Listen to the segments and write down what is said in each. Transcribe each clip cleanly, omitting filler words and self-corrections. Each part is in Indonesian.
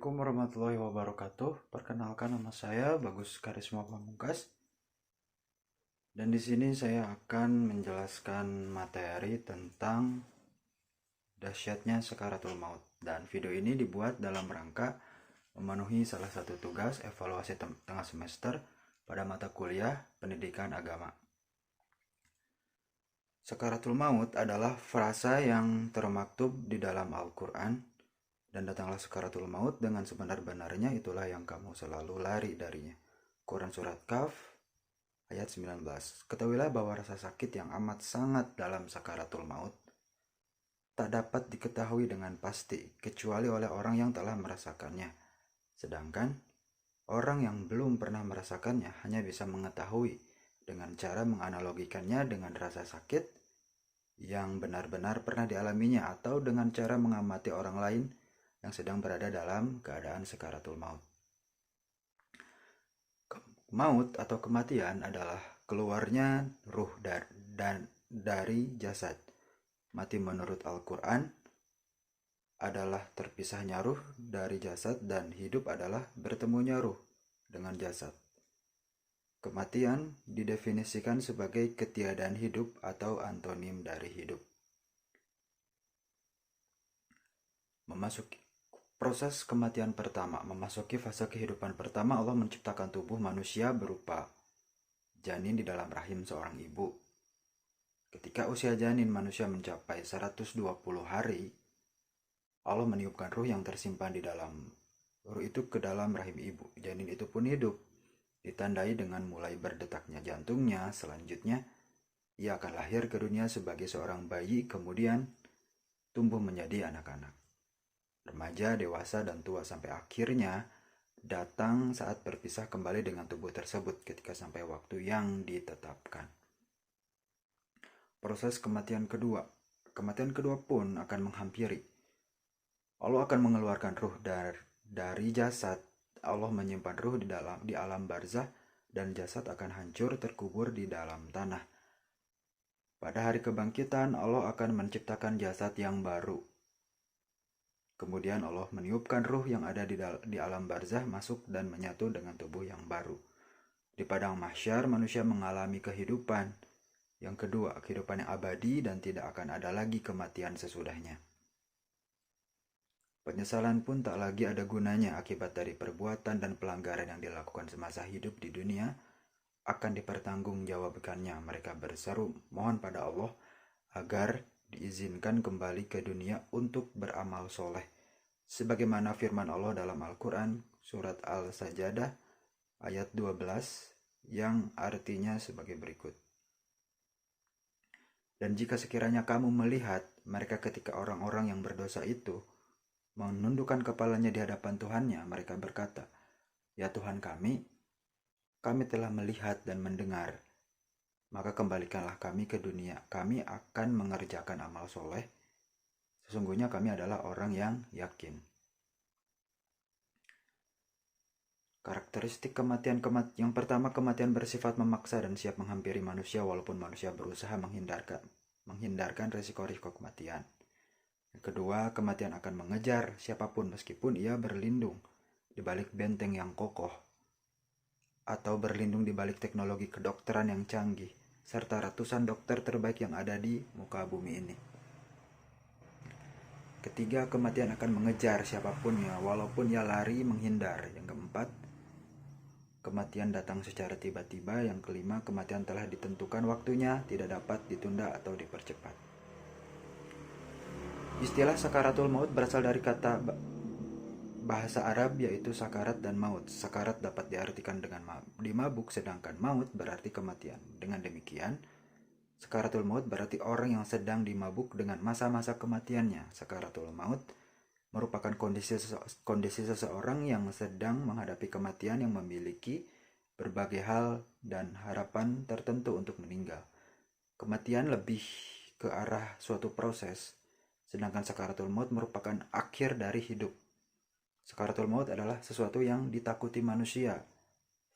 Assalamualaikum warahmatullahi wabarakatuh. Perkenalkan, nama saya Bagus Karisma Pamungkas. Dan di sini saya akan menjelaskan materi tentang dahsyatnya sakaratul maut. Dan video ini dibuat dalam rangka memenuhi salah satu tugas evaluasi tengah semester pada mata kuliah Pendidikan Agama. Sakaratul maut adalah frasa yang termaktub di dalam Al-Quran. Dan datanglah sakaratul maut dengan sebenar-benarnya, itulah yang kamu selalu lari darinya. Quran Surat Kaf ayat 19. Ketahuilah bahwa rasa sakit yang amat sangat dalam sakaratul maut tak dapat diketahui dengan pasti kecuali oleh orang yang telah merasakannya. Sedangkan orang yang belum pernah merasakannya hanya bisa mengetahui dengan cara menganalogikannya dengan rasa sakit yang benar-benar pernah dialaminya, atau dengan cara mengamati orang lain yang sedang berada dalam keadaan sakaratul maut. Maut atau kematian adalah keluarnya ruh dari jasad. Mati menurut Al-Quran adalah terpisahnya ruh dari jasad, dan hidup adalah bertemunya ruh dengan jasad. Kematian didefinisikan sebagai ketiadaan hidup atau antonim dari hidup. Proses kematian pertama. Memasuki fase kehidupan pertama, Allah menciptakan tubuh manusia berupa janin di dalam rahim seorang ibu. Ketika usia janin manusia mencapai 120 hari, Allah meniupkan ruh yang tersimpan di dalam ruh itu ke dalam rahim ibu. Janin itu pun hidup, ditandai dengan mulai berdetaknya jantungnya. Selanjutnya, ia akan lahir ke dunia sebagai seorang bayi, kemudian tumbuh menjadi anak-anak, remaja, dewasa, dan tua, sampai akhirnya datang saat berpisah kembali dengan tubuh tersebut ketika sampai waktu yang ditetapkan. Proses kematian kedua. Kematian kedua pun akan menghampiri. Allah akan mengeluarkan ruh dari jasad. Allah menyimpan ruh di alam barzah, dan jasad akan hancur terkubur di dalam tanah. Pada hari kebangkitan, Allah akan menciptakan jasad yang baru. Kemudian Allah meniupkan ruh yang ada di alam barzah masuk dan menyatu dengan tubuh yang baru. Di padang mahsyar, manusia mengalami kehidupan yang kedua, kehidupan yang abadi, dan tidak akan ada lagi kematian sesudahnya. Penyesalan pun tak lagi ada gunanya akibat dari perbuatan dan pelanggaran yang dilakukan semasa hidup di dunia akan dipertanggungjawabkannya. Mereka berseru mohon pada Allah agar diizinkan kembali ke dunia untuk beramal soleh, sebagaimana firman Allah dalam Al-Quran Surat Al-Sajadah ayat 12 yang artinya sebagai berikut. Dan jika sekiranya kamu melihat mereka ketika orang-orang yang berdosa itu menundukkan kepalanya di hadapan Tuhannya, mereka berkata, ya Tuhan kami telah melihat dan mendengar, maka kembalikanlah kami ke dunia. Kami akan mengerjakan amal soleh. Sesungguhnya kami adalah orang yang yakin. Karakteristik kematian yang pertama, kematian bersifat memaksa dan siap menghampiri manusia walaupun manusia berusaha menghindarkan risiko-risiko kematian. Yang kedua, kematian akan mengejar siapapun meskipun ia berlindung di balik benteng yang kokoh atau berlindung di balik teknologi kedokteran yang canggih serta ratusan dokter terbaik yang ada di muka bumi ini. Ketiga, kematian akan mengejar siapapun ya, walaupun ia lari menghindar. Yang keempat, kematian datang secara tiba-tiba. Yang kelima, kematian telah ditentukan waktunya, tidak dapat ditunda atau dipercepat. Istilah sakaratul maut berasal dari kata bahasa Arab yaitu sakarat dan maut. Sakarat dapat diartikan dengan dimabuk, sedangkan maut berarti kematian. Dengan demikian, sakaratul maut berarti orang yang sedang dimabuk dengan masa-masa kematiannya. Sakaratul maut merupakan kondisi seseorang yang sedang menghadapi kematian, yang memiliki berbagai hal dan harapan tertentu untuk meninggal. Kematian lebih ke arah suatu proses, sedangkan sakaratul maut merupakan akhir dari hidup. Sakaratul maut adalah sesuatu yang ditakuti manusia.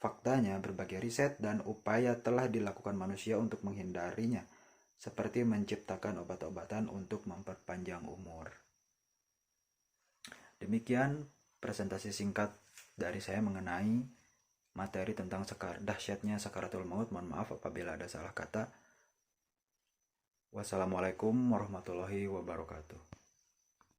Faktanya, berbagai riset dan upaya telah dilakukan manusia untuk menghindarinya, seperti menciptakan obat-obatan untuk memperpanjang umur. Demikian presentasi singkat dari saya mengenai materi tentang dahsyatnya sakaratul maut. Mohon maaf apabila ada salah kata. Wassalamualaikum warahmatullahi wabarakatuh.